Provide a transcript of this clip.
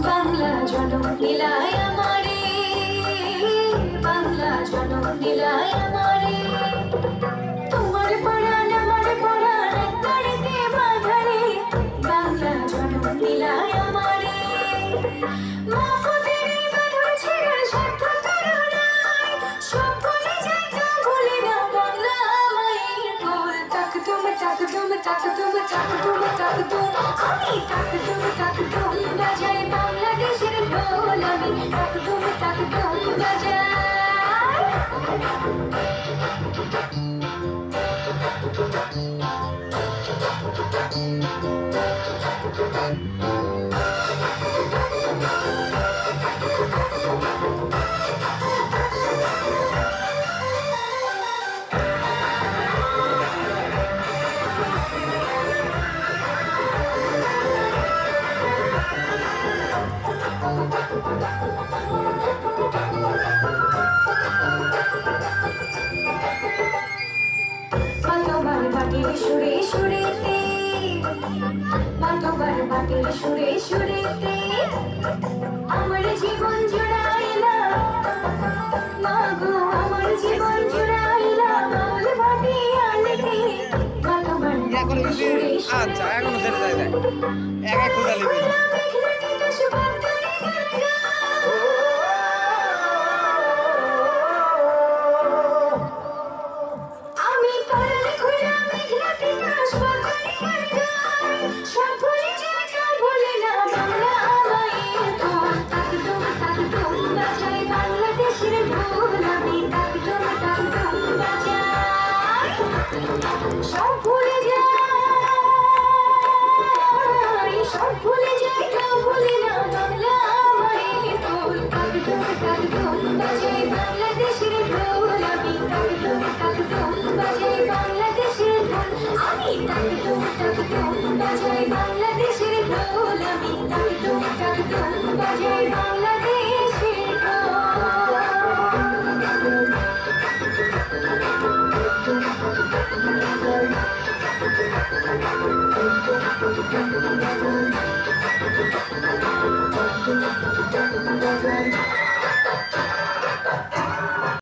বাংলা জনম নীলায় আমারে, বাংলা জনম নীলায় আমারে, তোমার পরাণ আমার পরাণ একবারেতে বাঁধারে, বাংলা জনম নীলায় আমারে। মাহফুজের বাঁধন ছেঁড়ার স্বার্থ করুণায়, সব ভুলে যাই তা ভুলি না বাংলা মায়ের কোল। তাকদুম তাকদুম তাকদুম তাকদুম তাকদুম, আমি তাকদুম তাকদুম বাজাই বাংলাদেশের ঢোল, আমি তাকদুম তাকদুম বাজাই। কতবার বাটের সুরে সুরেতে, কতবার বাটের সুরে সুরেতে আমার জীবন জুড়াইলা, মাগো আমার জীবন জুড়াইলা মাল ভাটিয়ালেতে। কতবার বাটের সুরে আচ্ছা এখন ছেড়ে যায় যায় একা খোঁজা লিবি আমি পড়লে খুঁজা মেঘনাতে কাশ পাতারি গায়, সব ভুলে যাই তা ভুলি না বাংলা মায়ের কোল। তাকদুম তাকদুম বাজাই বাংলাদেশের ঢোল, আমি তাকদুম তাকদুম বাজাই। সব ভুলে যাই, সব ভুলে যাই তা ভুলি না বাংলা মায়ের কোল। তাকদুম তাকদুম বাজাই বাংলাদেশের ঢোল, আমি তাকদুম তাকদুম বাজাই বাংলাদেশের ঢোল, আমি তাকদুম তাকদুম বাজাই বাংলাদেশের ঢোল, আমি তাকদুম তাকদুম বাজাই বাংলাদেশের ঢোল।